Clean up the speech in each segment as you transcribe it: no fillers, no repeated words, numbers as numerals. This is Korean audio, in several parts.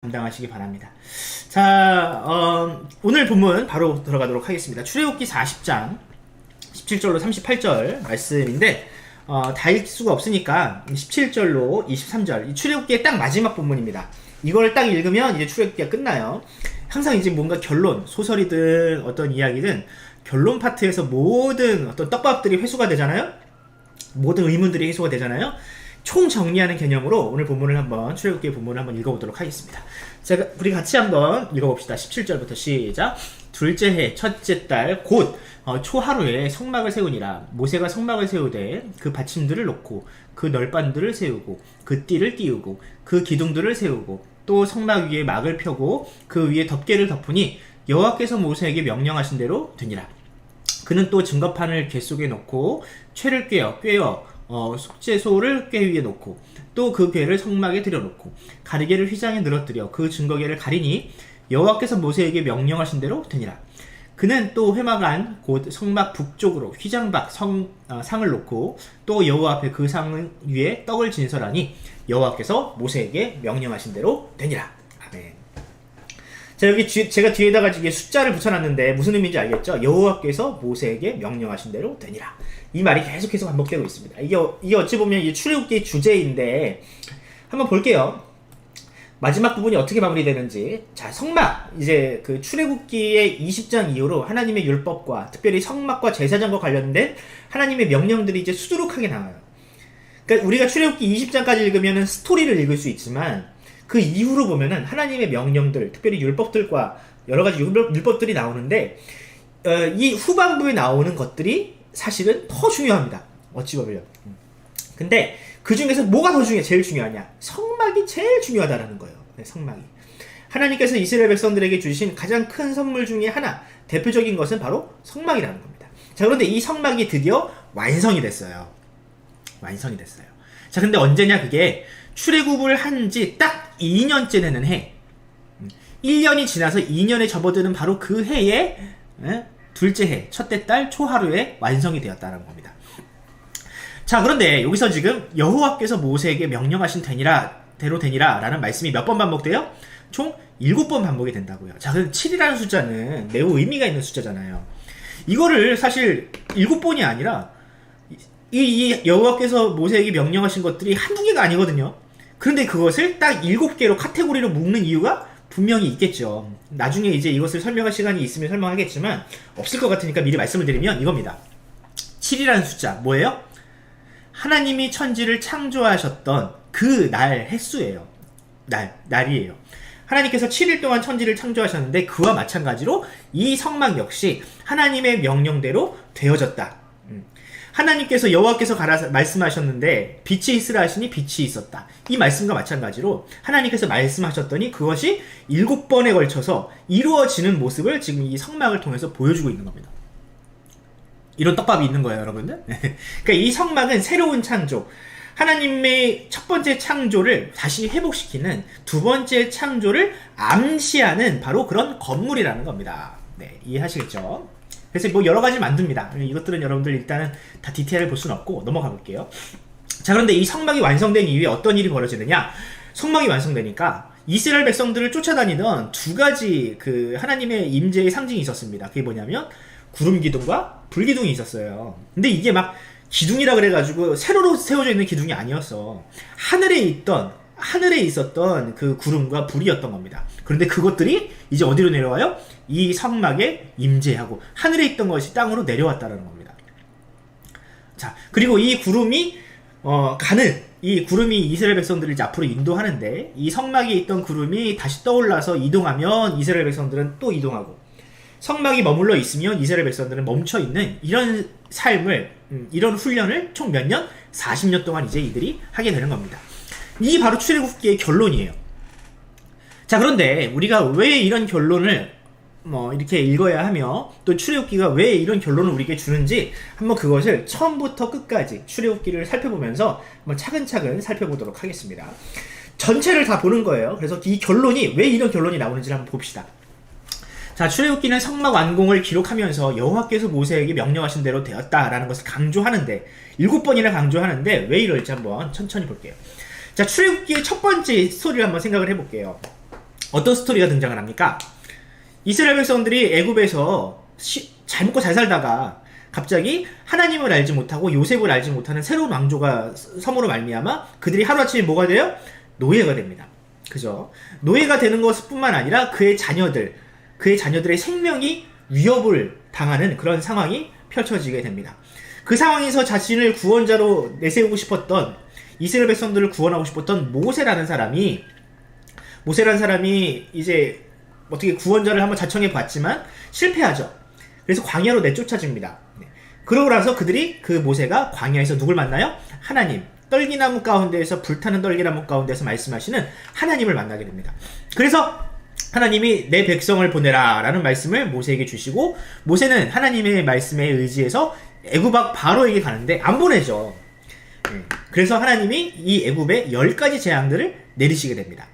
감당하시기 바랍니다. 자, 오늘 본문 바로 들어가도록 하겠습니다. 출애굽기 40장 17절로 38절 말씀인데 다 읽을 수가 없으니까 17절로 23절 이 출애굽기의 딱 마지막 본문입니다. 이걸 딱 읽으면 이제 출애굽기가 끝나요. 항상 이제 뭔가 결론, 소설이든 어떤 이야기든 결론 파트에서 모든 어떤 떡밥들이 회수가 되잖아요. 모든 의문들이 해소가 되잖아요. 총 정리하는 개념으로 오늘 본문을 한번 출애굽기의 본문을 한번 읽어보도록 하겠습니다. 제가 우리 같이 한번 읽어봅시다. 17절부터 시작. 둘째 해 첫째 달 곧 초하루에 성막을 세우니라. 모세가 성막을 세우되 그 받침들을 놓고 그 널반들을 세우고 그 띠를 띄우고 그 기둥들을 세우고 또 성막 위에 막을 펴고 그 위에 덮개를 덮으니 여호와께서 모세에게 명령하신 대로 되니라. 그는 또 증거판을 궤 속에 놓고 채를 꿰어 속죄소를 궤 위에 놓고 또 그 궤를 성막에 들여놓고 가리개를 휘장에 늘어뜨려 그 증거궤를 가리니 여호와께서 모세에게 명령하신 대로 되니라. 그는 또 회막 안 곧 성막 북쪽으로 휘장 밖 상을 놓고 또 여호와 앞에 그 상 위에 떡을 진설하니 여호와께서 모세에게 명령하신 대로 되니라. 아멘. 자, 여기 제가 뒤에다가 이게 숫자를 붙여놨는데 무슨 의미인지 알겠죠? 여호와께서 모세에게 명령하신 대로 되니라. 이 말이 계속해서 반복되고 있습니다. 이게 어찌 보면 이 출애굽기의 주제인데 한번 볼게요. 마지막 부분이 어떻게 마무리되는지. 자, 성막. 이제 그 출애굽기의 20장 이후로 하나님의 율법과 특별히 성막과 제사장과 관련된 하나님의 명령들이 이제 수두룩하게 나와요. 그러니까 우리가 출애굽기 20장까지 읽으면은 스토리를 읽을 수 있지만 그 이후로 보면은 하나님의 명령들, 특별히 율법들과 여러 가지 율법들이 나오는데 이 후반부에 나오는 것들이 사실은 더 중요합니다. 어찌 보면. 근데 그 중에서 뭐가 더 제일 중요하냐? 성막이 제일 중요하다라는 거예요. 네, 성막이. 하나님께서 이스라엘 백성들에게 주신 가장 큰 선물 중에 하나, 대표적인 것은 바로 성막이라는 겁니다. 자, 그런데 이 성막이 드디어 완성이 됐어요. 완성이 됐어요. 자, 근데 언제냐 그게? 출애굽을 한 지 딱 2년째 되는 해. 1년이 지나서 2년에 접어드는 바로 그 해에 둘째 해, 첫째 달 초하루에 완성이 되었다는 겁니다. 자, 그런데 여기서 지금 여호와께서 모세에게 명령하신 대로 되니라 라는 말씀이 몇 번 반복돼요? 총 7번 반복이 된다고요. 자, 그럼 7이라는 숫자는 매우 의미가 있는 숫자잖아요. 이거를 사실 7번이 아니라 이 여호와께서 모세에게 명령하신 것들이 한두 개가 아니거든요. 그런데 그것을 딱 7개로 카테고리로 묶는 이유가 분명히 있겠죠. 나중에 이제 이것을 설명할 시간이 있으면 설명하겠지만 없을 것 같으니까 미리 말씀을 드리면 이겁니다. 7이라는 숫자 뭐예요? 하나님이 천지를 창조하셨던 그 날 횟수예요. 날이에요. 하나님께서 7일 동안 천지를 창조하셨는데 그와 마찬가지로 이 성막 역시 하나님의 명령대로 되어졌다. 하나님께서 여호와께서 말씀하셨는데 빛이 있으라 하시니 빛이 있었다. 이 말씀과 마찬가지로 하나님께서 말씀하셨더니 그것이 7번에 걸쳐서 이루어지는 모습을 지금 이 성막을 통해서 보여주고 있는 겁니다. 이런 떡밥이 있는 거예요, 여러분들. 그러니까 이 성막은 새로운 창조, 하나님의 첫 번째 창조를 다시 회복시키는 두 번째 창조를 암시하는 바로 그런 건물이라는 겁니다. 네, 이해하시겠죠? 그래서 뭐 여러 가지 만듭니다. 이것들은 여러분들 일단은 다 디테일을 볼 수는 없고 넘어가 볼게요. 자, 그런데 이 성막이 완성된 이후에 어떤 일이 벌어지느냐? 성막이 완성되니까 이스라엘 백성들을 쫓아다니던 두 가지 그 하나님의 임재의 상징이 있었습니다. 그게 뭐냐면 구름 기둥과 불 기둥이 있었어요. 근데 이게 막 기둥이라 그래가지고 세로로 세워져 있는 기둥이 아니었어. 하늘에 있었던 그 구름과 불이었던 겁니다. 그런데 그것들이 이제 어디로 내려와요? 이 성막에 임재하고 하늘에 있던 것이 땅으로 내려왔다는 겁니다. 자, 그리고 이 구름이 이 구름이 이스라엘 백성들을 이제 앞으로 인도하는데 이 성막에 있던 구름이 다시 떠올라서 이동하면 이스라엘 백성들은 또 이동하고 성막이 머물러 있으면 이스라엘 백성들은 멈춰 있는 이런 삶을 이런 훈련을 총 몇 년? 40년 동안 이제 이들이 하게 되는 겁니다. 이게 바로 출애굽기의 결론이에요. 자, 그런데 우리가 왜 이런 결론을 이렇게 읽어야 하며 또 출애굽기가 왜 이런 결론을 우리에게 주는지 한번 그것을 처음부터 끝까지 출애굽기를 살펴보면서 한번 차근차근 살펴보도록 하겠습니다. 전체를 다 보는 거예요. 그래서 이 결론이 왜 이런 결론이 나오는지를 한번 봅시다. 자, 출애굽기는 성막 완공을 기록하면서 여호와께서 모세에게 명령하신 대로 되었다라는 것을 강조하는데 7번이나 강조하는데 왜 이럴지 한번 천천히 볼게요. 자, 출애굽기의 첫 번째 스토리를 한번 생각을 해볼게요. 어떤 스토리가 등장을 합니까? 이스라엘 백성들이 애굽에서 잘 먹고 잘 살다가 갑자기 하나님을 알지 못하고 요셉을 알지 못하는 새로운 왕조가 섬으로 말미암아 그들이 하루아침에 뭐가 돼요? 노예가 됩니다. 그죠? 노예가 되는 것뿐만 아니라 그의 자녀들의 생명이 위협을 당하는 그런 상황이 펼쳐지게 됩니다. 그 상황에서 자신을 구원자로 내세우고 싶었던, 이스라엘 백성들을 구원하고 싶었던 모세라는 사람이 이제 어떻게 구원자를 한번 자청해 봤지만 실패하죠. 그래서 광야로 내쫓아집니다. 그러고 나서 그 모세가 광야에서 누굴 만나요? 하나님, 떨기나무 가운데에서, 불타는 떨기나무 가운데서 말씀하시는 하나님을 만나게 됩니다. 그래서 하나님이 내 백성을 보내라 라는 말씀을 모세에게 주시고, 모세는 하나님의 말씀에 의지해서 애굽 왕 바로에게 가는데 안 보내죠. 그래서 하나님이 이 애굽에 10가지 재앙들을 내리시게 됩니다.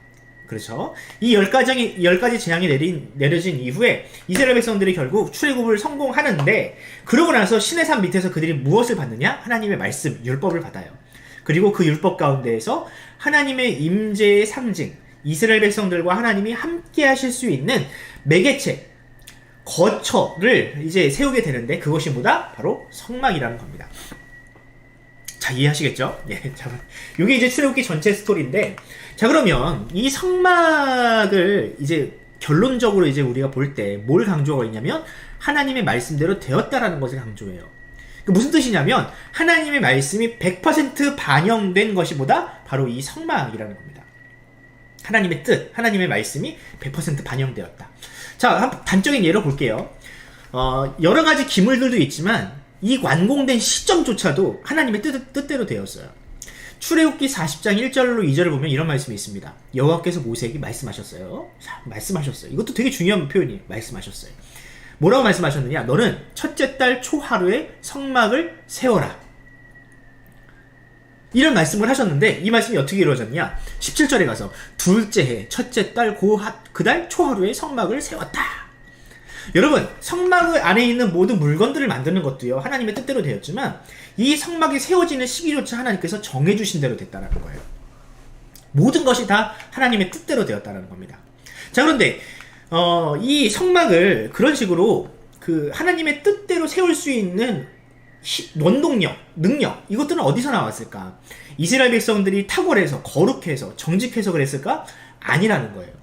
그렇죠. 이 10가지 재앙이 내려진 이후에 이스라엘 백성들이 결국 출애굽을 성공하는데, 그러고 나서 시내산 밑에서 그들이 무엇을 받느냐? 하나님의 말씀, 율법을 받아요. 그리고 그 율법 가운데에서 하나님의 임재의 상징, 이스라엘 백성들과 하나님이 함께 하실 수 있는 매개체, 거처를 이제 세우게 되는데, 그것이 뭐다? 바로 성막이라는 겁니다. 자, 이해하시겠죠? 예, 자, 이게 이제 출애굽기 전체 스토리인데, 자, 그러면 이 성막을 이제 결론적으로 이제 우리가 볼 때 뭘 강조하고 있냐면, 하나님의 말씀대로 되었다라는 것을 강조해요. 무슨 뜻이냐면, 하나님의 말씀이 100% 반영된 것이 뭐다? 바로 이 성막이라는 겁니다. 하나님의 뜻, 하나님의 말씀이 100% 반영되었다. 자, 단적인 예로 볼게요. 여러 가지 기물들도 있지만, 이 완공된 시점조차도 하나님의 뜻대로 되었어요. 출애굽기 40장 1절로 2절을 보면 이런 말씀이 있습니다. 여호와께서 모세에게 말씀하셨어요. 이것도 되게 중요한 표현이에요. 말씀하셨어요. 뭐라고 말씀하셨느냐? 너는 첫째 달 초하루에 성막을 세워라. 이런 말씀을 하셨는데, 이 말씀이 어떻게 이루어졌냐? 17절에 가서 둘째 해 첫째 달 그달 초하루에 성막을 세웠다. 여러분, 성막 안에 있는 모든 물건들을 만드는 것도요, 하나님의 뜻대로 되었지만, 이 성막이 세워지는 시기조차 하나님께서 정해주신 대로 됐다는 거예요. 모든 것이 다 하나님의 뜻대로 되었다는 겁니다. 자, 그런데 이 성막을 그런 식으로 그 하나님의 뜻대로 세울 수 있는 원동력, 능력, 이것들은 어디서 나왔을까? 이스라엘 백성들이 탁월해서, 거룩해서, 정직해서 그랬을까? 아니라는 거예요.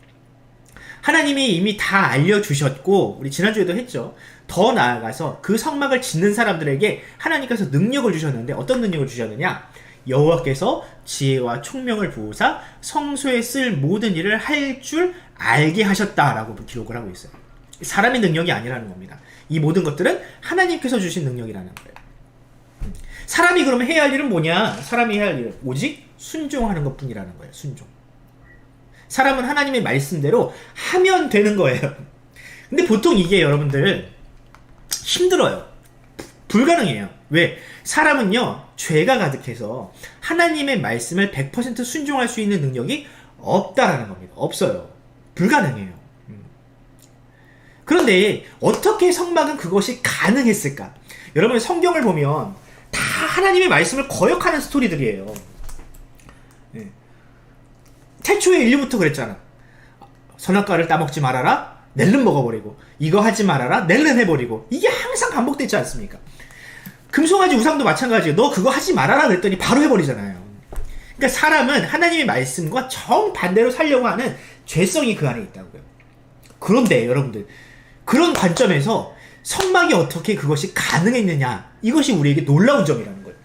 하나님이 이미 다 알려주셨고, 우리 지난주에도 했죠. 더 나아가서 그 성막을 짓는 사람들에게 하나님께서 능력을 주셨는데, 어떤 능력을 주셨느냐? 여호와께서 지혜와 총명을 부으사 성소에 쓸 모든 일을 할 줄 알게 하셨다라고 기록을 하고 있어요. 사람의 능력이 아니라는 겁니다. 이 모든 것들은 하나님께서 주신 능력이라는 거예요. 사람이 그러면 해야 할 일은 뭐냐? 사람이 해야 할 일은 오직 순종하는 것뿐이라는 거예요. 순종. 사람은 하나님의 말씀대로 하면 되는 거예요. 근데 보통 이게 여러분들 힘들어요. 불가능해요. 왜? 사람은요, 죄가 가득해서 하나님의 말씀을 100% 순종할 수 있는 능력이 없다라는 겁니다. 없어요. 불가능해요. 그런데 어떻게 성막은 그것이 가능했을까? 여러분, 성경을 보면 다 하나님의 말씀을 거역하는 스토리들이에요. 네. 태초에 인류부터 그랬잖아. 선악과를 따먹지 말아라, 낼름 먹어버리고, 이거 하지 말아라, 낼름 해버리고. 이게 항상 반복되지 않습니까? 금송아지 우상도 마찬가지예요. 너 그거 하지 말아라 그랬더니 바로 해버리잖아요. 그러니까 사람은 하나님의 말씀과 정반대로 살려고 하는 죄성이 그 안에 있다고요. 그런데 여러분들, 그런 관점에서 성막이 어떻게 그것이 가능했느냐, 이것이 우리에게 놀라운 점이라는 거예요.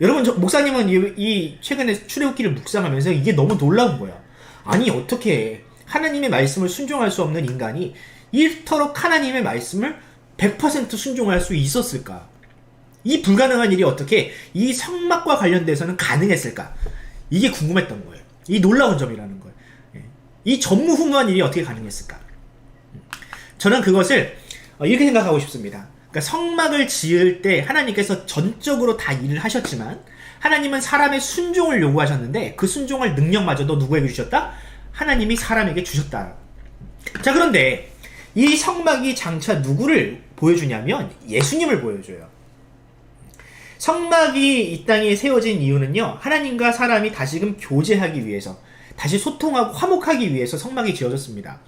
여러분, 목사님은 이 최근에 출애굽기를 묵상하면서 이게 너무 놀라운 거야. 아니, 어떻게 하나님의 말씀을 순종할 수 없는 인간이 이토록 하나님의 말씀을 100% 순종할 수 있었을까? 이 불가능한 일이 어떻게 이 성막과 관련돼서는 가능했을까? 이게 궁금했던 거예요. 이 놀라운 점이라는 거예요. 이 전무후무한 일이 어떻게 가능했을까? 저는 그것을 이렇게 생각하고 싶습니다. 그러니까 성막을 지을 때 하나님께서 전적으로 다 일을 하셨지만, 하나님은 사람의 순종을 요구하셨는데, 그 순종할 능력마저도 누구에게 주셨다? 하나님이 사람에게 주셨다. 자, 그런데 이 성막이 장차 누구를 보여주냐면 예수님을 보여줘요. 성막이 이 땅에 세워진 이유는요, 하나님과 사람이 다시금 교제하기 위해서, 다시 소통하고 화목하기 위해서 성막이 지어졌습니다.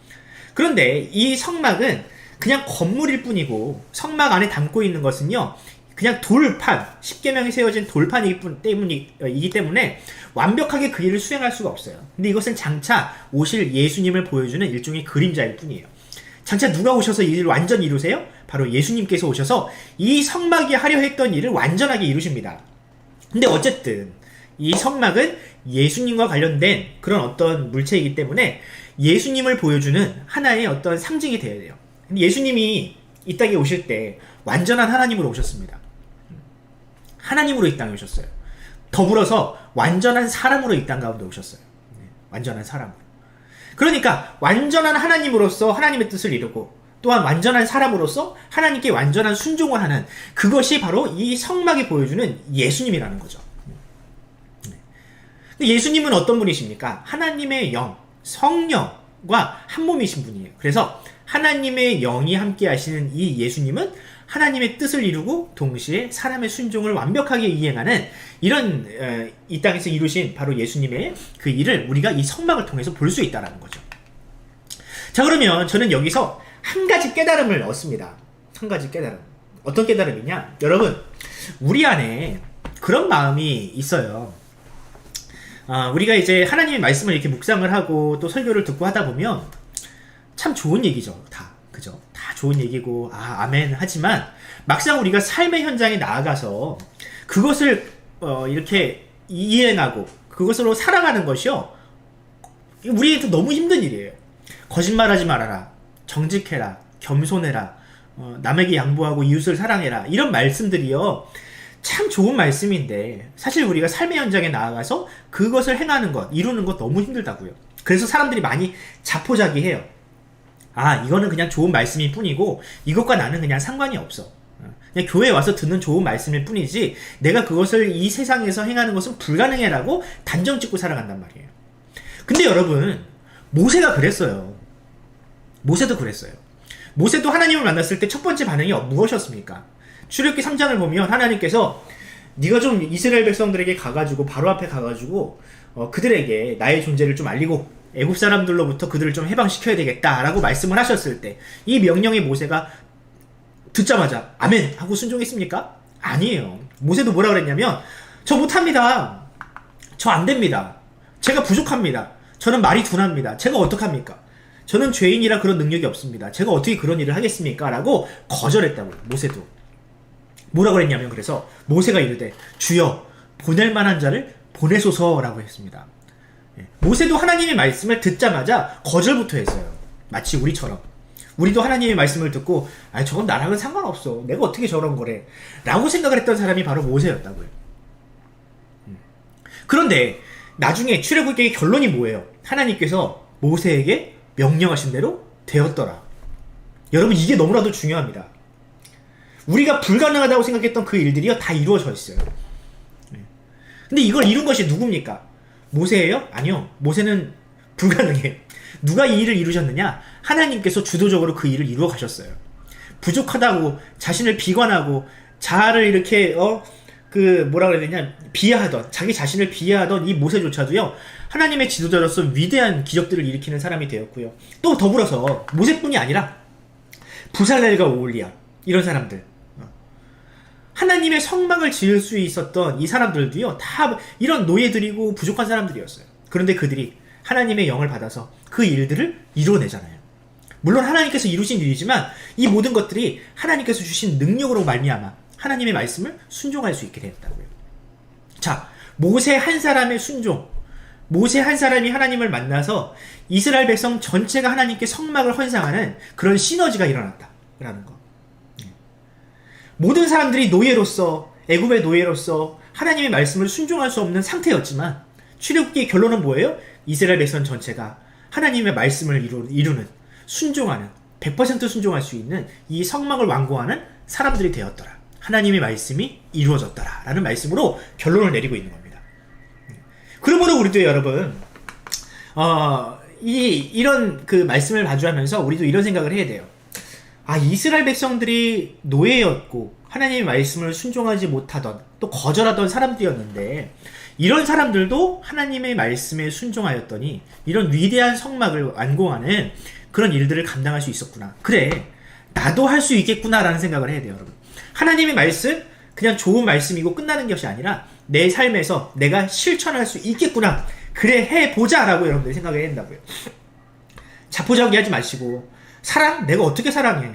그런데 이 성막은 그냥 건물일 뿐이고 성막 안에 담고 있는 것은요 그냥 돌판, 십계명이 세워진 돌판이기 때문에 완벽하게 그 일을 수행할 수가 없어요. 근데 이것은 장차 오실 예수님을 보여주는 일종의 그림자일 뿐이에요. 장차 누가 오셔서 이 일을 완전히 이루세요? 바로 예수님께서 오셔서 이 성막이 하려 했던 일을 완전하게 이루십니다. 근데 어쨌든 이 성막은 예수님과 관련된 그런 어떤 물체이기 때문에 예수님을 보여주는 하나의 어떤 상징이 되어야 돼요. 근데 예수님이 이 땅에 오실 때 완전한 하나님으로 오셨습니다. 하나님으로 이 땅에 오셨어요. 더불어서 완전한 사람으로 이 땅 가운데 오셨어요. 완전한 사람으로. 그러니까 완전한 하나님으로서 하나님의 뜻을 이루고 또한 완전한 사람으로서 하나님께 완전한 순종을 하는 그것이 바로 이 성막이 보여주는 예수님이라는 거죠. 근데 예수님은 어떤 분이십니까? 하나님의 영, 성령과 한 몸이신 분이에요. 그래서 하나님의 영이 함께 하시는 이 예수님은 하나님의 뜻을 이루고 동시에 사람의 순종을 완벽하게 이행하는 이런 이 땅에서 이루신 바로 예수님의 그 일을 우리가 이 성막을 통해서 볼 수 있다는 거죠. 자, 그러면 저는 여기서 한 가지 깨달음을 얻습니다. 한 가지 깨달음. 어떤 깨달음이냐? 여러분, 우리 안에 그런 마음이 있어요. 우리가 이제 하나님의 말씀을 이렇게 묵상을 하고 또 설교를 듣고 하다 보면 참 좋은 얘기죠. 그죠? 다 좋은 얘기고, 아멘 하지만 막상 우리가 삶의 현장에 나아가서 그것을 이렇게 이행하고 그것으로 살아가는 것이요. 우리한테 너무 힘든 일이에요. 거짓말하지 말아라. 정직해라. 겸손해라. 남에게 양보하고 이웃을 사랑해라. 이런 말씀들이요. 참 좋은 말씀인데 사실 우리가 삶의 현장에 나아가서 그것을 행하는 것, 이루는 것 너무 힘들다고요. 그래서 사람들이 많이 자포자기해요. 이거는 그냥 좋은 말씀일 뿐이고 이것과 나는 그냥 상관이 없어. 그냥 교회에 와서 듣는 좋은 말씀일 뿐이지 내가 그것을 이 세상에서 행하는 것은 불가능해라고 단정 짓고 살아간단 말이에요. 근데 여러분, 모세가 그랬어요. 모세도 그랬어요. 모세도 하나님을 만났을 때 첫 번째 반응이 무엇이었습니까? 출애굽기 3장을 보면 하나님께서 네가 좀 이스라엘 백성들에게 가가지고 바로 앞에 가가지고 그들에게 나의 존재를 좀 알리고 애굽 사람들로부터 그들을 좀 해방시켜야 되겠다라고 말씀을 하셨을 때 이 명령에 모세가 듣자마자 아멘 하고 순종했습니까? 아니에요. 모세도 뭐라 그랬냐면 저 못합니다. 저 안됩니다. 제가 부족합니다. 저는 말이 둔합니다. 제가 어떡합니까? 저는 죄인이라 그런 능력이 없습니다. 제가 어떻게 그런 일을 하겠습니까? 라고 거절했다고요. 모세도. 뭐라고 그랬냐면 그래서 모세가 이르되 주여 보낼 만한 자를 보내소서라고 했습니다. 모세도 하나님의 말씀을 듣자마자 거절부터 했어요. 마치 우리처럼. 우리도 하나님의 말씀을 듣고 저건 나랑은 상관없어. 내가 어떻게 저런 거래. 라고 생각을 했던 사람이 바로 모세였다고요. 그런데 나중에 출애굽기의 결론이 뭐예요? 하나님께서 모세에게 명령하신 대로 되었더라. 여러분, 이게 너무나도 중요합니다. 우리가 불가능하다고 생각했던 그 일들이요 다 이루어져 있어요. 근데 이걸 이룬 것이 누굽니까? 모세예요? 아니요. 모세는 불가능해요. 누가 이 일을 이루셨느냐? 하나님께서 주도적으로 그 일을 이루어 가셨어요. 부족하다고 자신을 비관하고 자아를 이렇게 뭐라 그래야 되냐, 비하하던, 자기 자신을 비하하던 이 모세조차도요 하나님의 지도자로서 위대한 기적들을 일으키는 사람이 되었고요. 또 더불어서 모세뿐이 아니라 부살렐과 오홀리압, 이런 사람들, 하나님의 성막을 지을 수 있었던 이 사람들도요 다 이런 노예들이고 부족한 사람들이었어요. 그런데 그들이 하나님의 영을 받아서 그 일들을 이루어내잖아요. 물론 하나님께서 이루신 일이지만 이 모든 것들이 하나님께서 주신 능력으로 말미암아 하나님의 말씀을 순종할 수 있게 되었다고요. 자, 모세 한 사람의 순종, 모세 한 사람이 하나님을 만나서 이스라엘 백성 전체가 하나님께 성막을 헌상하는 그런 시너지가 일어났다라는 거. 모든 사람들이 노예로서, 애굽의 노예로서 하나님의 말씀을 순종할 수 없는 상태였지만 출애굽기의 결론은 뭐예요? 이스라엘 백성 전체가 하나님의 말씀을 이루는, 순종하는, 100% 순종할 수 있는 이 성막을 완공하는 사람들이 되었더라. 하나님의 말씀이 이루어졌더라 라는 말씀으로 결론을 내리고 있는 겁니다. 그러므로 우리도 여러분 이런 그 말씀을 마주하면서 우리도 이런 생각을 해야 돼요. 이스라엘 백성들이 노예였고 하나님의 말씀을 순종하지 못하던, 또 거절하던 사람들이었는데 이런 사람들도 하나님의 말씀에 순종하였더니 이런 위대한 성막을 완공하는 그런 일들을 감당할 수 있었구나. 그래, 나도 할 수 있겠구나 라는 생각을 해야 돼요, 여러분. 하나님의 말씀 그냥 좋은 말씀이고 끝나는 것이 아니라 내 삶에서 내가 실천할 수 있겠구나, 그래 해보자 라고 여러분들이 생각해야 된다고요. 자포자기 하지 마시고, 사랑? 내가 어떻게 사랑해?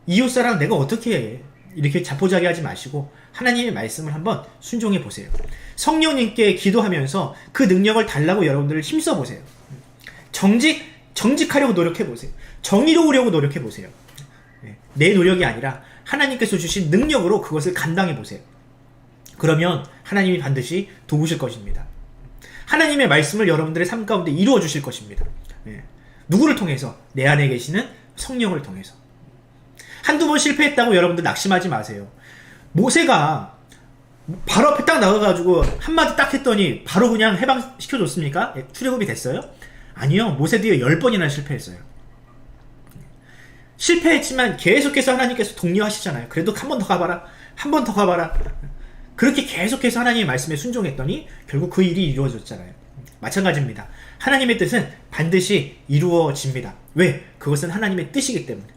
이웃사랑 내가 어떻게 해? 이렇게 자포자기 하지 마시고 하나님의 말씀을 한번 순종해 보세요. 성령님께 기도하면서 그 능력을 달라고 여러분들을 힘써 보세요. 정직하려고 노력해 보세요. 정의로우려고 노력해 보세요. 내 노력이 아니라 하나님께서 주신 능력으로 그것을 감당해 보세요. 그러면 하나님이 반드시 도우실 것입니다. 하나님의 말씀을 여러분들의 삶 가운데 이루어 주실 것입니다. 누구를 통해서? 내 안에 계시는 성령을 통해서. 한두 번 실패했다고 여러분들 낙심하지 마세요. 모세가 바로 앞에 딱 나가가지고 한마디 딱 했더니 바로 그냥 해방시켜줬습니까? 출애굽이 됐어요? 아니요. 모세 뒤에 10번이나 실패했어요. 실패했지만 계속해서 하나님께서 독려하시잖아요. 그래도 한 번 더 가봐라. 한 번 더 가봐라. 그렇게 계속해서 하나님의 말씀에 순종했더니 결국 그 일이 이루어졌잖아요. 마찬가지입니다. 하나님의 뜻은 반드시 이루어집니다. 왜? 그것은 하나님의 뜻이기 때문에.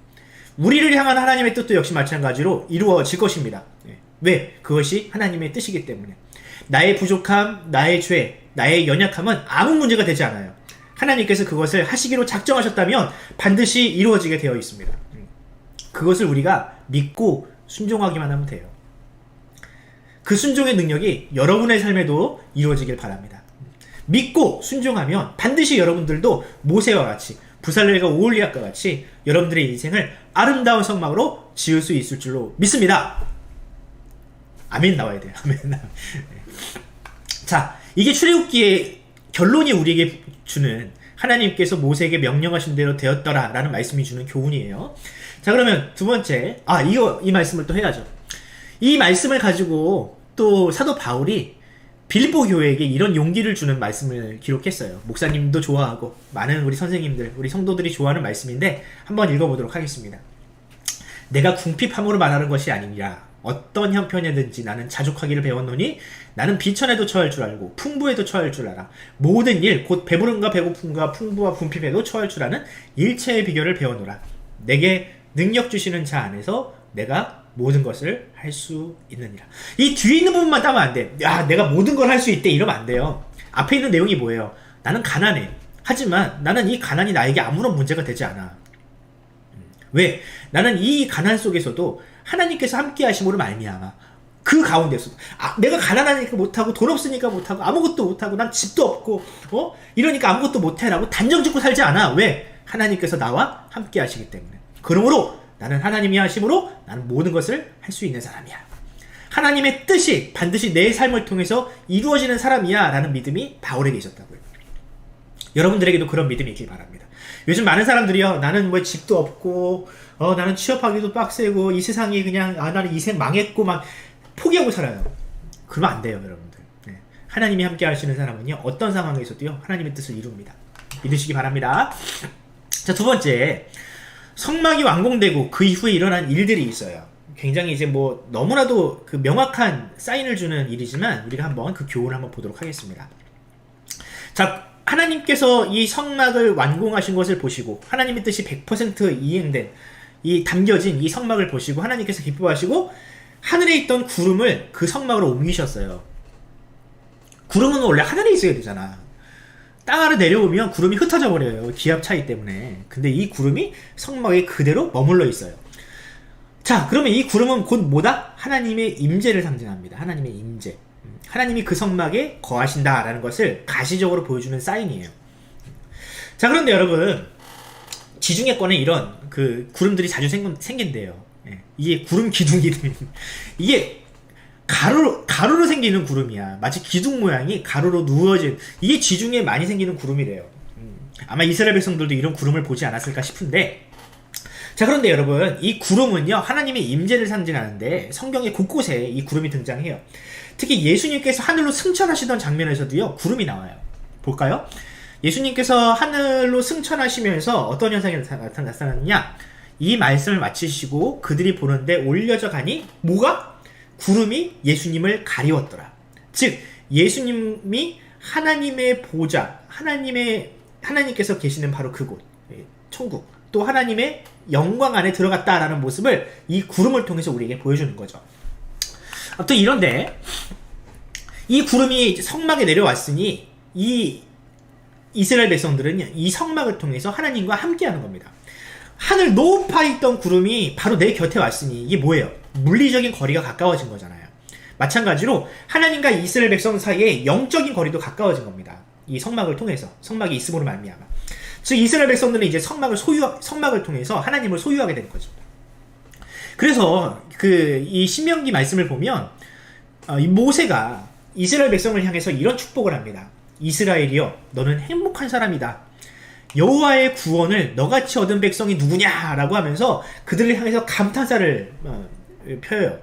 우리를 향한 하나님의 뜻도 역시 마찬가지로 이루어질 것입니다. 왜? 그것이 하나님의 뜻이기 때문에. 나의 부족함, 나의 죄, 나의 연약함은 아무 문제가 되지 않아요. 하나님께서 그것을 하시기로 작정하셨다면 반드시 이루어지게 되어 있습니다. 그것을 우리가 믿고 순종하기만 하면 돼요. 그 순종의 능력이 여러분의 삶에도 이루어지길 바랍니다. 믿고 순종하면 반드시 여러분들도 모세와 같이, 부살렐과 오홀리압과 같이 여러분들의 인생을 아름다운 성막으로 지을 수 있을 줄로 믿습니다. 아멘 나와야 돼요. 아멘. 자, 이게 출애굽기의 결론이 우리에게 주는, 하나님께서 모세에게 명령하신 대로 되었더라 라는 말씀이 주는 교훈이에요. 자, 그러면 두 번째, 이 말씀을 또 해야죠. 이 말씀을 가지고 또 사도 바울이 빌립보 교회에게 이런 용기를 주는 말씀을 기록했어요. 목사님도 좋아하고 많은 우리 선생님들, 우리 성도들이 좋아하는 말씀인데 한번 읽어보도록 하겠습니다. 내가 궁핍함으로 말하는 것이 아니니라. 어떤 형편에든지 나는 자족하기를 배웠노니 나는 비천에도 처할 줄 알고 풍부에도 처할 줄 알아. 모든 일 곧 배부름과 배고픔과 풍부와 궁핍에도 처할 줄 아는 일체의 비결을 배워노라. 내게 능력 주시는 자 안에서 내가 모든 것을 할 수 있느니라. 이 뒤에 있는 부분만 따면 안 돼. 야, 내가 모든 걸 할 수 있대 이러면 안 돼요. 앞에 있는 내용이 뭐예요? 나는 가난해. 하지만 나는 이 가난이 나에게 아무런 문제가 되지 않아. 왜? 나는 이 가난 속에서도 하나님께서 함께 하심으로 말미암아 그 가운데서도 내가 가난하니까 못하고 돈 없으니까 못하고 아무것도 못하고 난 집도 없고 이러니까 아무것도 못해라고 단정짓고 살지 않아. 왜? 하나님께서 나와 함께 하시기 때문에. 그러므로 나는 하나님이 하심으로 나는 모든 것을 할 수 있는 사람이야. 하나님의 뜻이 반드시 내 삶을 통해서 이루어지는 사람이야 라는 믿음이 바울에게 있었다고요. 여러분들에게도 그런 믿음이 있길 바랍니다. 요즘 많은 사람들이요, 나는 뭐 집도 없고 나는 취업하기도 빡세고 이 세상이 그냥 나는 이 생 망했고 막 포기하고 살아요. 그러면 안 돼요, 여러분들. 네. 하나님이 함께 하시는 사람은요, 어떤 상황에서도요 하나님의 뜻을 이룹니다. 믿으시기 바랍니다. 자, 두 번째, 성막이 완공되고 그 이후에 일어난 일들이 있어요. 굉장히 이제 뭐 너무나도 그 명확한 사인을 주는 일이지만 우리가 한번 그 교훈을 한번 보도록 하겠습니다. 자, 하나님께서 이 성막을 완공하신 것을 보시고 하나님의 뜻이 100% 이행된 이 담겨진 이 성막을 보시고 하나님께서 기뻐하시고 하늘에 있던 구름을 그 성막으로 옮기셨어요. 구름은 원래 하늘에 있어야 되잖아. 땅 아래 내려오면 구름이 흩어져 버려요. 기압 차이 때문에. 근데 이 구름이 성막에 그대로 머물러 있어요. 자, 그러면 이 구름은 곧 뭐다? 하나님의 임재를 상징합니다. 하나님의 임재. 하나님이 그 성막에 거하신다라는 것을 가시적으로 보여주는 사인이에요. 자, 그런데 여러분, 지중해권에 이런 그 구름들이 자주 생긴대요. 이게 구름 기둥이 이게 가루로 생기는 구름이야. 마치 기둥 모양이 가루로 누워진, 이게 지중해에 많이 생기는 구름이래요. 아마 이스라엘 백성들도 이런 구름을 보지 않았을까 싶은데, 자, 그런데 여러분, 이 구름은요 하나님의 임재를 상징하는데 성경의 곳곳에 이 구름이 등장해요. 특히 예수님께서 하늘로 승천하시던 장면에서도요 구름이 나와요. 볼까요? 예수님께서 하늘로 승천하시면서 어떤 현상이 나타났느냐, 이 말씀을 마치시고 그들이 보는데 올려져 가니 뭐가? 구름이 예수님을 가리웠더라. 즉 예수님이 하나님의 보좌, 하나님께서 계시는 바로 그곳, 천국, 또 하나님의 영광 안에 들어갔다라는 모습을 이 구름을 통해서 우리에게 보여주는 거죠. 아무튼 이런데 이 구름이 성막에 내려왔으니 이 이스라엘 백성들은 이 성막을 통해서 하나님과 함께하는 겁니다. 하늘 높아 있던 구름이 바로 내 곁에 왔으니 이게 뭐예요? 물리적인 거리가 가까워진 거잖아요. 마찬가지로 하나님과 이스라엘 백성 사이에 영적인 거리도 가까워진 겁니다. 이 성막을 통해서, 성막이 있음으로 말미암아. 즉 이스라엘 백성들은 이제 성막을 통해서 하나님을 소유하게 된 거죠. 그래서 이 신명기 말씀을 보면 이 모세가 이스라엘 백성을 향해서 이런 축복을 합니다. 이스라엘이여, 너는 행복한 사람이다. 여호와의 구원을 너같이 얻은 백성이 누구냐라고 하면서 그들을 향해서 감탄사를 펴요.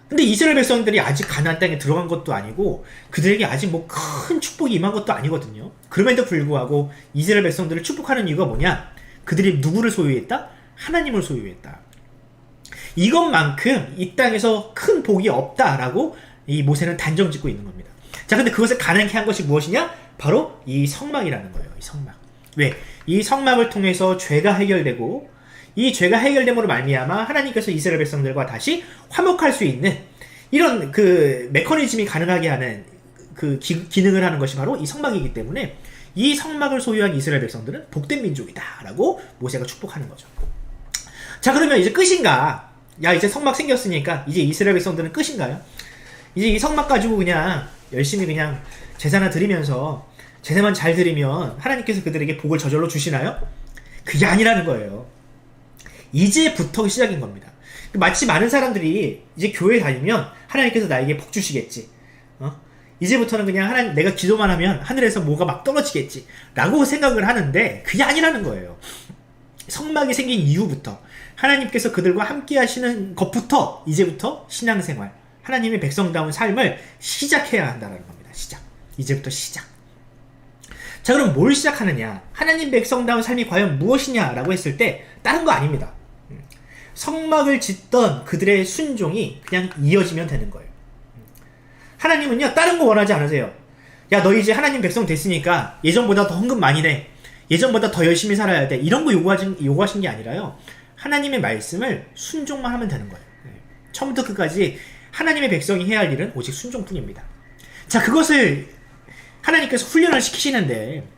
근데 이스라엘 백성들이 아직 가나안 땅에 들어간 것도 아니고 그들에게 아직 뭐 큰 축복이 임한 것도 아니거든요. 그럼에도 불구하고 이스라엘 백성들을 축복하는 이유가 뭐냐? 그들이 누구를 소유했다? 하나님을 소유했다. 이것만큼 이 땅에서 큰 복이 없다라고 이 모세는 단정짓고 있는 겁니다. 자, 근데 그것을 가능케 한 것이 무엇이냐? 바로 이 성막이라는 거예요. 이 성막. 왜? 이 성막을 통해서 죄가 해결되고 이 죄가 해결됨으로 말미암아 하나님께서 이스라엘 백성들과 다시 화목할 수 있는 이런 그 메커니즘이 가능하게 하는 그 기능을 하는 것이 바로 이 성막이기 때문에 이 성막을 소유한 이스라엘 백성들은 복된 민족이다라고 모세가 축복하는 거죠. 자, 그러면 이제 끝인가? 야, 이제 성막 생겼으니까 이제 이스라엘 백성들은 끝인가요? 이제 이 성막 가지고 그냥 열심히 그냥 제사나 드리면서 제사만 잘 드리면 하나님께서 그들에게 복을 저절로 주시나요? 그게 아니라는 거예요. 이제부터 시작인 겁니다. 마치 많은 사람들이 이제 교회 다니면 하나님께서 나에게 복 주시겠지. 이제부터는 그냥 내가 기도만 하면 하늘에서 뭐가 막 떨어지겠지. 라고 생각을 하는데 그게 아니라는 거예요. 성막이 생긴 이후부터 하나님께서 그들과 함께 하시는 것부터 이제부터 신앙생활, 하나님의 백성다운 삶을 시작해야 한다는 겁니다. 시작. 이제부터 시작. 자, 그럼 뭘 시작하느냐? 하나님 백성다운 삶이 과연 무엇이냐라고 했을 때 다른 거 아닙니다. 성막을 짓던 그들의 순종이 그냥 이어지면 되는 거예요. 하나님은요, 다른 거 원하지 않으세요. 야, 너 이제 하나님 백성 됐으니까 예전보다 더 헌금 많이 내. 예전보다 더 열심히 살아야 돼. 이런 거 요구하신 게 아니라요. 하나님의 말씀을 순종만 하면 되는 거예요. 처음부터 끝까지 하나님의 백성이 해야 할 일은 오직 순종뿐입니다. 자, 그것을 하나님께서 훈련을 시키시는데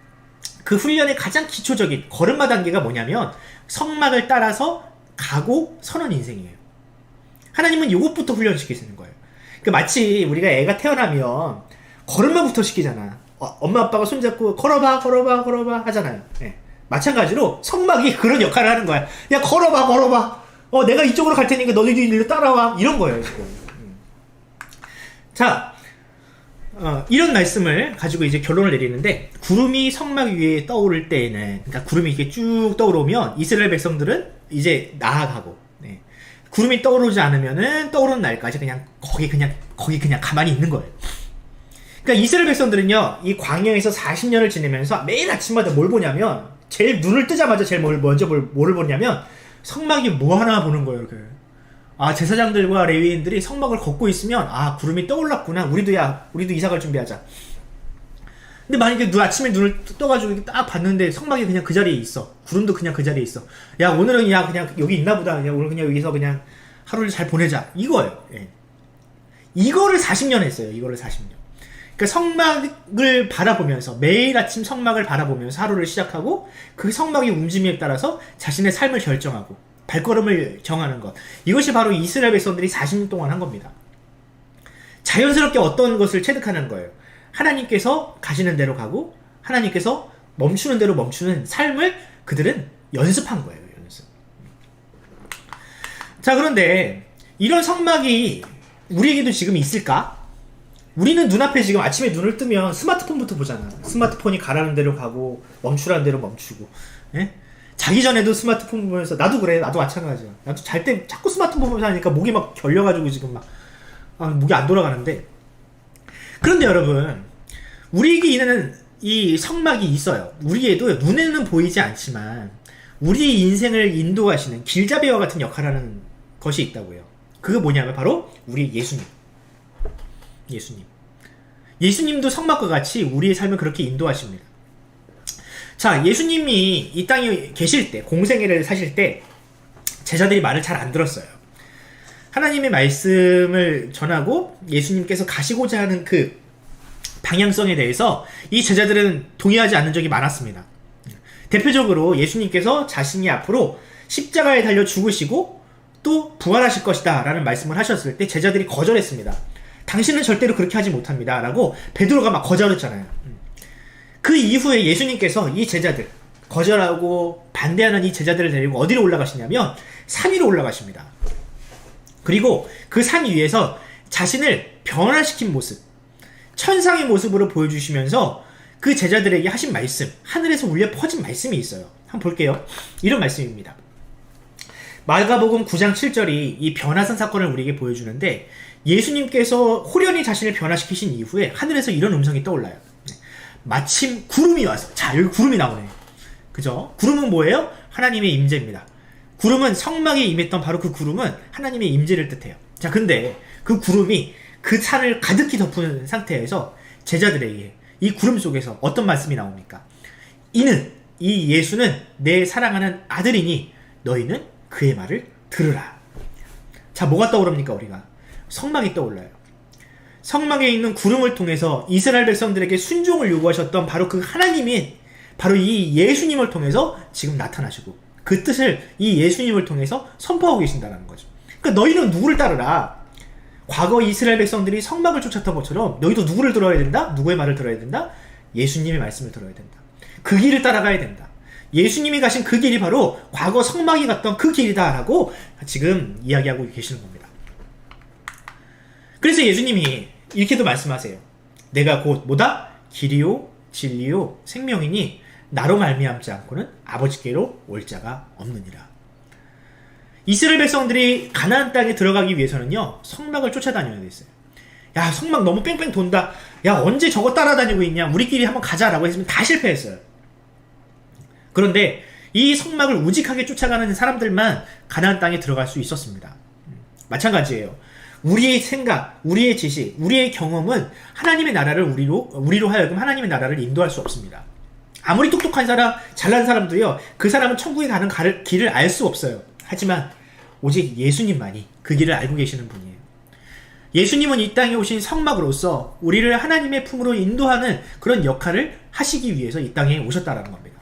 그 훈련의 가장 기초적인 걸음마 단계가 뭐냐면 성막을 따라서 가고 서는 인생이에요. 하나님은 이것부터 훈련시키시는 거예요. 마치 우리가 애가 태어나면 걸음마부터 시키잖아. 엄마 아빠가 손잡고 걸어봐 하잖아요. 네. 마찬가지로 성막이 그런 역할을 하는 거야. 야, 걸어봐. 내가 이쪽으로 갈 테니까 너희들이 일로 따라와. 이런 거예요, 지금. 자, 이런 말씀을 가지고 이제 결론을 내리는데, 구름이 성막 위에 떠오를 때에는, 그러니까 구름이 이렇게 쭉 떠오르면 이스라엘 백성들은 이제 나아가고, 네. 구름이 떠오르지 않으면은 떠오르는 날까지 거기 그냥 가만히 있는 거예요. 그러니까 이스라엘 백성들은요, 이 광야에서 40년을 지내면서 매일 아침마다 뭘 보냐면, 제일 눈을 뜨자마자 제일 먼저 뭐를 보냐면, 성막이 뭐 하나 보는 거예요, 이렇게. 아, 제사장들과 레위인들이 성막을 걷고 있으면, 아, 구름이 떠올랐구나. 우리도 이사 갈 준비하자. 근데 만약에 아침에 눈을 떠가지고 딱 봤는데 성막이 그냥 그 자리에 있어. 구름도 그냥 그 자리에 있어. 야, 오늘은 그냥 여기 있나 보다. 오늘 그냥 여기서 그냥 하루를 잘 보내자. 이거예요. 예. 이거를 40년 했어요. 이거를 40년. 그러니까 성막을 바라보면서, 매일 아침 성막을 바라보면서 하루를 시작하고, 그 성막의 움직임에 따라서 자신의 삶을 결정하고, 발걸음을 정하는 것. 이것이 바로 이스라엘 백성들이 40년 동안 한 겁니다. 자연스럽게 어떤 것을 체득하는 거예요. 하나님께서 가시는 대로 가고 하나님께서 멈추는 대로 멈추는 삶을 그들은 연습한 거예요. 연습. 자, 그런데 이런 성막이 우리에게도 지금 있을까? 우리는 눈앞에 지금 아침에 눈을 뜨면 스마트폰부터 보잖아. 스마트폰이 가라는 대로 가고 멈추라는 대로 멈추고. 예? 자기 전에도 스마트폰 보면서, 나도 그래. 나도 마찬가지야. 나도 잘 때 자꾸 스마트폰 보면서 하니까 목이 막 결려가지고 지금 목이 안 돌아가는데, 그런데 여러분, 우리에게는 이 성막이 있어요. 우리에도 눈에는 보이지 않지만 우리 인생을 인도하시는 길잡이와 같은 역할을 하는 것이 있다고요. 그게 뭐냐면 바로 우리 예수님. 예수님. 예수님도 성막과 같이 우리의 삶을 그렇게 인도하십니다. 자, 예수님이 이 땅에 계실 때, 공생애를 사실 때 제자들이 말을 잘 안 들었어요. 하나님의 말씀을 전하고 예수님께서 가시고자 하는 그 방향성에 대해서 이 제자들은 동의하지 않는 적이 많았습니다. 대표적으로 예수님께서 자신이 앞으로 십자가에 달려 죽으시고 또 부활하실 것이다 라는 말씀을 하셨을 때 제자들이 거절했습니다. 당신은 절대로 그렇게 하지 못합니다 라고 베드로가 막 거절했잖아요. 그 이후에 예수님께서 이 제자들, 거절하고 반대하는 이 제자들을 데리고 어디로 올라가시냐면 산 위로 올라가십니다. 그리고 그 산 위에서 자신을 변화시킨 모습, 천상의 모습으로 보여주시면서 그 제자들에게 하신 말씀, 하늘에서 울려 퍼진 말씀이 있어요. 한번 볼게요. 이런 말씀입니다. 마가복음 9장 7절이 이 변화산 사건을 우리에게 보여주는데, 예수님께서 호련히 자신을 변화시키신 이후에 하늘에서 이런 음성이 떠올라요. 마침 구름이 와서, 자, 여기 구름이 나오네요. 그죠? 구름은 뭐예요? 하나님의 임재입니다. 구름은 성막에 임했던 바로 그 구름은 하나님의 임재를 뜻해요. 자, 근데 그 구름이 그 산을 가득히 덮은 상태에서 제자들에게 이 구름 속에서 어떤 말씀이 나옵니까? 이 예수는 내 사랑하는 아들이니 너희는 그의 말을 들으라. 자, 뭐가 떠오릅니까? 우리가 성막이 떠올라요. 성막에 있는 구름을 통해서 이스라엘 백성들에게 순종을 요구하셨던 바로 그 하나님이 바로 이 예수님을 통해서 지금 나타나시고 그 뜻을 이 예수님을 통해서 선포하고 계신다는 거죠. 그러니까 너희는 누구를 따르라. 과거 이스라엘 백성들이 성막을 쫓았던 것처럼 너희도 누구를 들어야 된다? 누구의 말을 들어야 된다? 예수님의 말씀을 들어야 된다. 그 길을 따라가야 된다. 예수님이 가신 그 길이 바로 과거 성막이 갔던 그 길이다 라고 지금 이야기하고 계시는 겁니다. 그래서 예수님이 이렇게도 말씀하세요. 내가 곧 뭐다? 길이요 진리요 생명이니 나로 말미암지 않고는 아버지께로 올 자가 없느니라. 이스라엘 백성들이 가나안 땅에 들어가기 위해서는요, 성막을 쫓아다녀야 됐어요. 야, 성막 너무 뺑뺑 돈다. 야, 언제 저거 따라다니고 있냐. 우리끼리 한번 가자라고 했으면 다 실패했어요. 그런데 이 성막을 우직하게 쫓아가는 사람들만 가나안 땅에 들어갈 수 있었습니다. 마찬가지예요. 우리의 생각, 우리의 지식, 우리의 경험은 하나님의 나라를 우리로 하여금 하나님의 나라를 인도할 수 없습니다. 아무리 똑똑한 사람, 잘난 사람도요, 그 사람은 천국에 가는 길을 알 수 없어요. 하지만 오직 예수님만이 그 길을 알고 계시는 분이에요. 예수님은 이 땅에 오신 성막으로서 우리를 하나님의 품으로 인도하는 그런 역할을 하시기 위해서 이 땅에 오셨다라는 겁니다.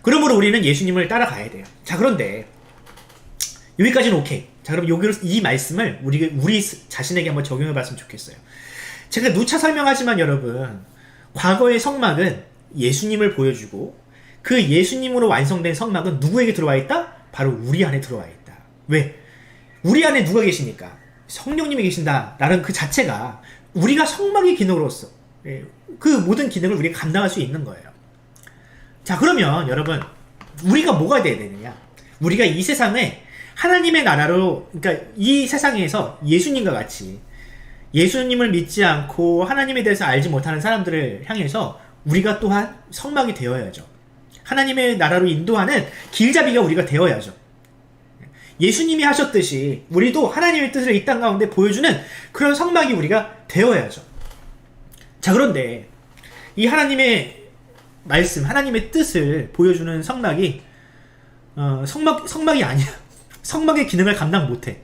그러므로 우리는 예수님을 따라가야 돼요. 자, 그런데 여기까지는 오케이. 자, 그럼 이 말씀을 우리 자신에게 한번 적용해 봤으면 좋겠어요. 제가 누차 설명하지만 여러분, 과거의 성막은 예수님을 보여주고 그 예수님으로 완성된 성막은 누구에게 들어와 있다? 바로 우리 안에 들어와 있다. 왜? 우리 안에 누가 계시니까? 성령님이 계신다 라는 그 자체가 우리가 성막의 기능으로서 그 모든 기능을 우리가 감당할 수 있는 거예요. 자, 그러면 여러분, 우리가 뭐가 돼야 되느냐? 우리가 이 세상에 하나님의 나라로, 그러니까 이 세상에서 예수님과 같이 예수님을 믿지 않고 하나님에 대해서 알지 못하는 사람들을 향해서 우리가 또한 성막이 되어야죠. 하나님의 나라로 인도하는 길잡이가 우리가 되어야죠. 예수님이 하셨듯이 우리도 하나님의 뜻을 이 땅 가운데 보여주는 그런 성막이 우리가 되어야죠. 자, 그런데 이 하나님의 말씀, 하나님의 뜻을 보여주는 성막이 성막이 아니야. 성막의 기능을 감당 못해.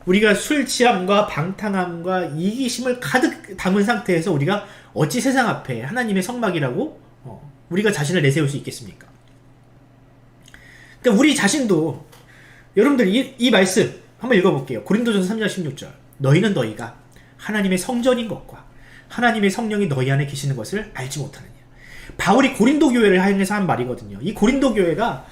우리가 술 취함과 방탕함과 이기심을 가득 담은 상태에서 우리가 어찌 세상 앞에 하나님의 성막이라고 우리가 자신을 내세울 수 있겠습니까? 그러니까 우리 자신도, 여러분들 이 말씀 한번 읽어볼게요. 고린도전서 3장 16절. 너희는 너희가 하나님의 성전인 것과 하나님의 성령이 너희 안에 계시는 것을 알지 못하느냐. 바울이 고린도 교회를 향해서 한 말이거든요. 이 고린도 교회가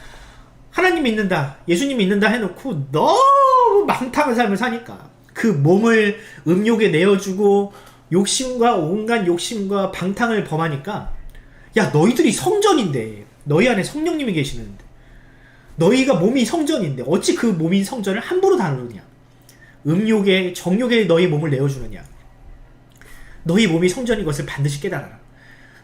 하나님 믿는다, 예수님 믿는다 해놓고 너무 망탕한 삶을 사니까 그 몸을 음욕에 내어주고 욕심과 온갖 욕심과 방탕을 범하니까, 야, 너희들이 성전인데, 너희 안에 성령님이 계시는데, 너희가 몸이 성전인데 어찌 그 몸인 성전을 함부로 다루느냐. 음욕에 정욕에 너희 몸을 내어주느냐. 너희 몸이 성전인 것을 반드시 깨달아라.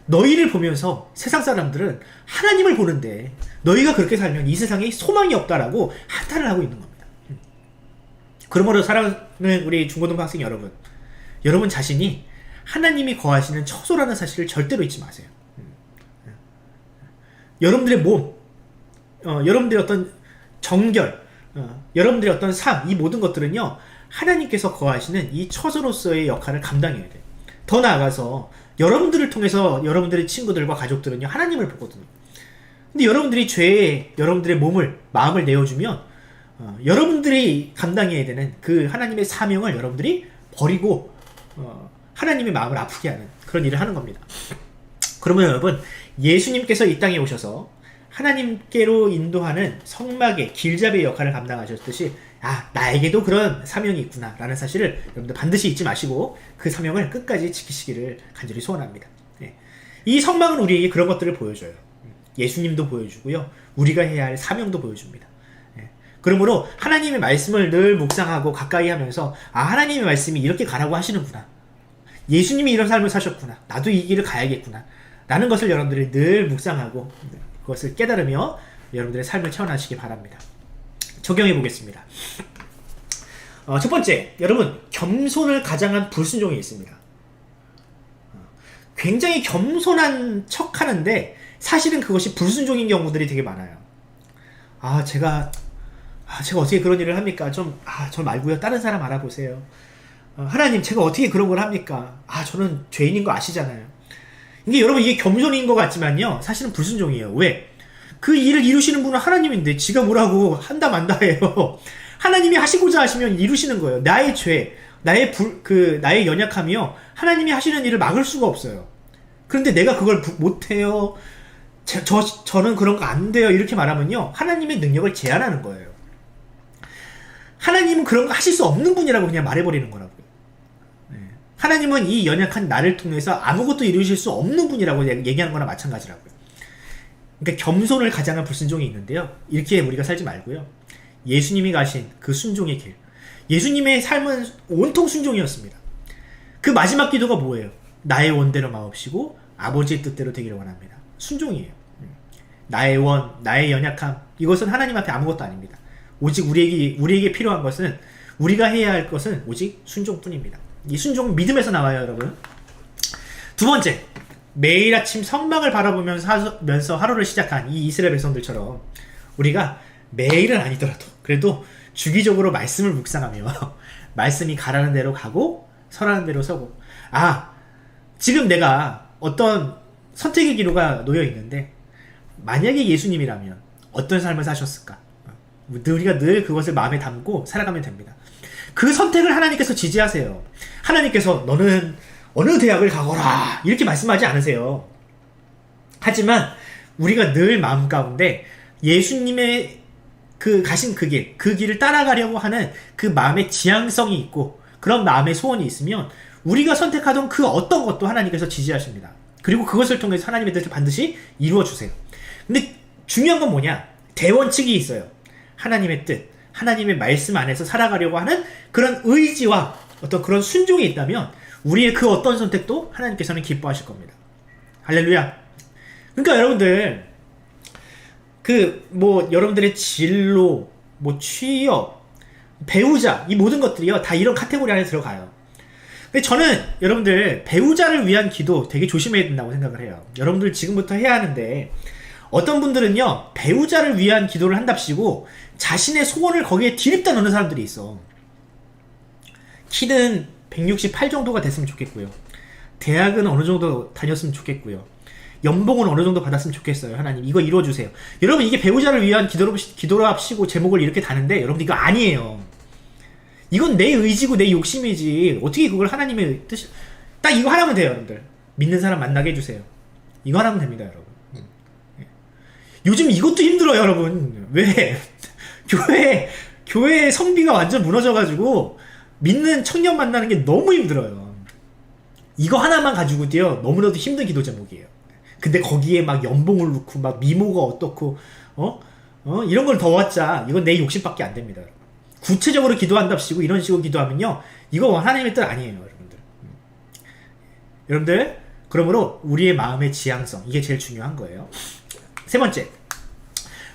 너희를 보면서 세상 사람들은 하나님을 보는데 너희가 그렇게 살면 이 세상에 소망이 없다라고 한탄을 하고 있는 겁니다. 그러므로 사랑하는 우리 중고등부 학생 여러분, 여러분 자신이 하나님이 거하시는 처소라는 사실을 절대로 잊지 마세요. 여러분들의 몸, 여러분들의 어떤 정결, 여러분들의 어떤 삶, 이 모든 것들은요, 하나님께서 거하시는 이 처소로서의 역할을 감당해야 돼요. 더 나아가서 여러분들을 통해서 여러분들의 친구들과 가족들은요, 하나님을 보거든요. 근데 여러분들이 죄에 여러분들의 몸을, 마음을 내어주면 여러분들이 감당해야 되는 그 하나님의 사명을 여러분들이 버리고 하나님의 마음을 아프게 하는 그런 일을 하는 겁니다. 그러면 여러분, 예수님께서 이 땅에 오셔서 하나님께로 인도하는 성막의 길잡이의 역할을 감당하셨듯이 나에게도 그런 사명이 있구나 라는 사실을 여러분들 반드시 잊지 마시고 그 사명을 끝까지 지키시기를 간절히 소원합니다. 이 성막은 우리에게 그런 것들을 보여줘요. 예수님도 보여주고요, 우리가 해야 할 사명도 보여줍니다. 그러므로 하나님의 말씀을 늘 묵상하고 가까이 하면서 하나님의 말씀이 이렇게 가라고 하시는구나, 예수님이 이런 삶을 사셨구나, 나도 이 길을 가야겠구나 라는 것을 여러분들이 늘 묵상하고 그것을 깨달으며 여러분들의 삶을 채워나시기 바랍니다. 적용해 보겠습니다. 첫 번째, 여러분, 겸손을 가장한 불순종이 있습니다. 굉장히 겸손한 척 하는데 사실은 그것이 불순종인 경우들이 되게 많아요. 제가 어떻게 그런 일을 합니까? 저 말고요, 다른 사람 알아보세요. 하나님, 제가 어떻게 그런 걸 합니까? 저는 죄인인 거 아시잖아요. 이게 겸손인 것 같지만요, 사실은 불순종이에요. 왜? 그 일을 이루시는 분은 하나님인데 지가 뭐라고 한다 만다 해요. 하나님이 하시고자 하시면 이루시는 거예요. 나의 죄, 나의 연약함이요, 하나님이 하시는 일을 막을 수가 없어요. 그런데 내가 그걸 못해요, 저는 그런 거 안 돼요, 이렇게 말하면요, 하나님의 능력을 제한하는 거예요. 하나님은 그런 거 하실 수 없는 분이라고 그냥 말해버리는 거라고요. 하나님은 이 연약한 나를 통해서 아무것도 이루실 수 없는 분이라고 얘기하는 거나 마찬가지라고요. 그러니까 겸손을 가장한 불순종이 있는데요, 이렇게 우리가 살지 말고요, 예수님이 가신 그 순종의 길, 예수님의 삶은 온통 순종이었습니다. 그 마지막 기도가 뭐예요? 나의 원대로 마옵시고 아버지의 뜻대로 되기를 원합니다. 순종이에요. 나의 원, 나의 연약함, 이것은 하나님 앞에 아무것도 아닙니다. 오직 우리에게 필요한 것은, 우리가 해야 할 것은 오직 순종뿐입니다. 이 순종은 믿음에서 나와요, 여러분. 두 번째, 매일 아침 성막을 바라보면서 하루를 시작한 이 이스라엘 백성들처럼 우리가 매일은 아니더라도 그래도 주기적으로 말씀을 묵상하며 말씀이 가라는 대로 가고 서라는 대로 서고, 지금 내가 어떤 선택의 기로가 놓여 있는데 만약에 예수님이라면 어떤 삶을 사셨을까? 우리가 늘 그것을 마음에 담고 살아가면 됩니다. 그 선택을 하나님께서 지지하세요. 하나님께서 너는 어느 대학을 가거라 이렇게 말씀하지 않으세요. 하지만 우리가 늘 마음 가운데 예수님의 가신 그 길을 따라가려고 하는 그 마음의 지향성이 있고 그런 마음의 소원이 있으면 우리가 선택하던 그 어떤 것도 하나님께서 지지하십니다. 그리고 그것을 통해서 하나님의 뜻을 반드시 이루어주세요. 근데 중요한 건 뭐냐? 대원칙이 있어요. 하나님의 뜻, 하나님의 말씀 안에서 살아가려고 하는 그런 의지와 어떤 그런 순종이 있다면 우리의 그 어떤 선택도 하나님께서는 기뻐하실 겁니다. 할렐루야. 그러니까 여러분들 여러분들의 진로, 취업, 배우자, 이 모든 것들이요 다 이런 카테고리 안에 들어가요. 근데 저는 여러분들 배우자를 위한 기도 되게 조심해야 된다고 생각을 해요. 여러분들 지금부터 해야 하는데 어떤 분들은요 배우자를 위한 기도를 한답시고 자신의 소원을 거기에 디립다 넣는 사람들이 있어. 키는 168 정도가 됐으면 좋겠고요, 대학은 어느 정도 다녔으면 좋겠고요, 연봉은 어느 정도 받았으면 좋겠어요. 하나님 이거 이루어주세요. 여러분, 이게 배우자를 위한 기도로 합시고 제목을 이렇게 다는데 여러분 이거 아니에요. 이건 내 의지고 내 욕심이지 어떻게 그걸 하나님의 뜻이. 딱 이거 하나면 돼요. 여러분들 믿는 사람 만나게 해주세요. 이거 하나면 됩니다. 여러분 요즘 이것도 힘들어요. 여러분 왜? 교회 성비가 완전 무너져가지고 믿는 청년 만나는 게 너무 힘들어요. 이거 하나만 가지고도요 너무나도 힘든 기도 제목이에요. 근데 거기에 막 연봉을 넣고 막 미모가 어떻고 이런 걸 더웠자 이건 내 욕심밖에 안 됩니다. 구체적으로 기도한답시고 이런 식으로 기도하면요 이거 하나님의 뜻 아니에요. 여러분들 그러므로 우리의 마음의 지향성, 이게 제일 중요한 거예요. 세 번째,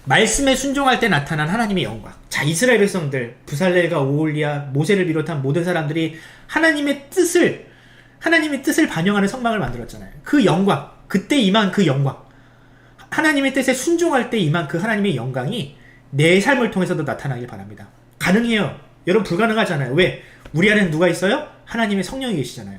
말씀에 순종할 때 나타난 하나님의 영광. 자, 이스라엘 백성들, 부살렐과 오홀리아, 모세를 비롯한 모든 사람들이 하나님의 뜻을 반영하는 성막을 만들었잖아요. 그 영광, 그때 임한 그 영광, 하나님의 뜻에 순종할 때 임한 그 하나님의 영광이 내 삶을 통해서도 나타나길 바랍니다. 가능해요. 여러분, 불가능하잖아요. 왜? 우리 안에는 누가 있어요? 하나님의 성령이 계시잖아요.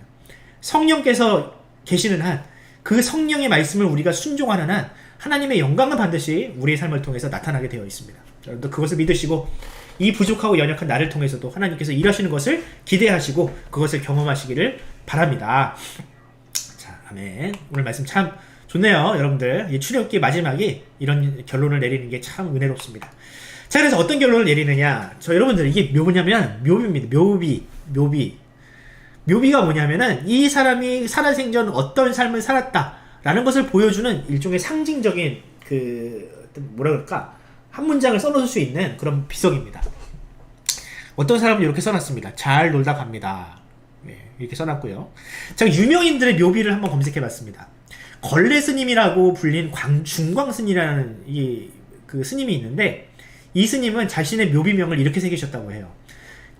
성령께서 계시는 한, 그 성령의 말씀을 우리가 순종하는 한 하나님의 영광은 반드시 우리의 삶을 통해서 나타나게 되어 있습니다. 여러분도 그것을 믿으시고 이 부족하고 연약한 나를 통해서도 하나님께서 일하시는 것을 기대하시고 그것을 경험하시기를 바랍니다. 자, 아멘. 오늘 말씀 참 좋네요. 여러분들, 이 출애굽기 마지막에 이런 결론을 내리는 게 참 은혜롭습니다. 자, 그래서 어떤 결론을 내리느냐, 여러분들, 이게 뭐냐면 묘비입니다. 묘비가 뭐냐면은 이 사람이 살아생전 어떤 삶을 살았다라는 것을 보여주는 일종의 상징적인 뭐라 그럴까, 한 문장을 써놓을 수 있는 그런 비석입니다. 어떤 사람은 이렇게 써놨습니다. 잘 놀다 갑니다. 이렇게 써놨고요. 제가 유명인들의 묘비를 한번 검색해봤습니다. 걸레 스님이라고 불린 중광스님이라는 그 스님이 있는데, 이 스님은 자신의 묘비명을 이렇게 새기셨다고 해요.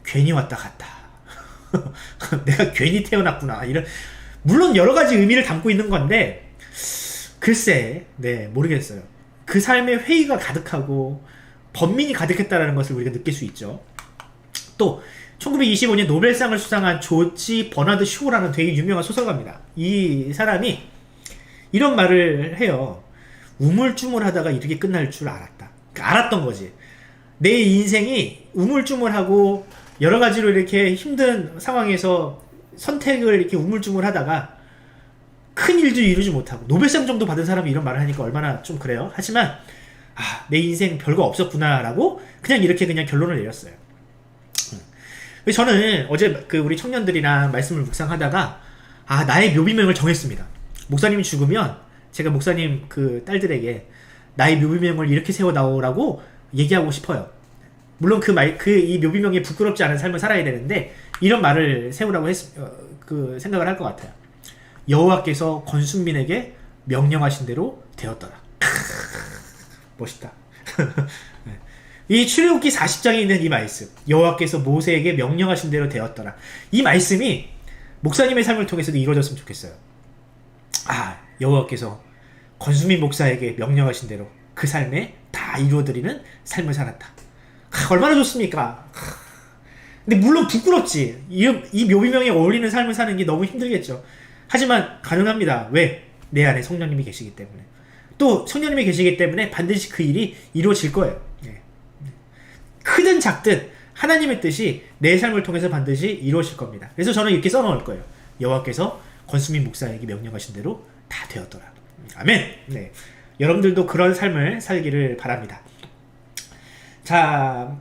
괜히 왔다 갔다. 내가 괜히 태어났구나. 물론 여러 가지 의미를 담고 있는 건데, 글쎄, 모르겠어요. 그 삶에 회의가 가득하고 번민이 가득했다라는 것을 우리가 느낄 수 있죠. 또 1925년 노벨상을 수상한 조지 버나드 쇼라는 되게 유명한 소설가입니다. 이 사람이 이런 말을 해요. 우물쭈물하다가 이렇게 끝날 줄 알았다. 알았던 거지. 내 인생이 우물쭈물하고 여러 가지로 이렇게 힘든 상황에서 선택을 이렇게 우물쭈물하다가 큰 일도 이루지 못하고 노벨상 정도 받은 사람이 이런 말을 하니까 얼마나 좀 그래요. 하지만 내 인생 별거 없었구나라고 그냥 결론을 내렸어요. 저는 어제 우리 청년들이랑 말씀을 묵상하다가 나의 묘비명을 정했습니다. 목사님이 죽으면 제가 목사님 그 딸들에게 나의 묘비명을 이렇게 세워나오라고 얘기하고 싶어요. 물론 이 묘비명에 부끄럽지 않은 삶을 살아야 되는데 이런 말을 세우라고 생각을 할 것 같아요. 여호와께서 권순민에게 명령하신 대로 되었더라. 멋있다. 이 출애굽기 40장에 있는 이 말씀, 여호와께서 모세에게 명령하신 대로 되었더라. 이 말씀이 목사님의 삶을 통해서도 이루어졌으면 좋겠어요. 여호와께서 권순민 목사에게 명령하신 대로 그 삶에 다 이루어드리는 삶을 살았다. 얼마나 좋습니까? 근데 물론 부끄럽지. 이 묘비명에 어울리는 삶을 사는 게 너무 힘들겠죠. 하지만 가능합니다. 왜? 내 안에 성령님이 계시기 때문에. 또 성령님이 계시기 때문에 반드시 그 일이 이루어질 거예요. 크든 작든 하나님의 뜻이 내 삶을 통해서 반드시 이루어질 겁니다. 그래서 저는 이렇게 써놓을 거예요. 여호와께서 권순민 목사에게 명령하신 대로 다 되었더라. 아멘. 여러분들도 그런 삶을 살기를 바랍니다. 자,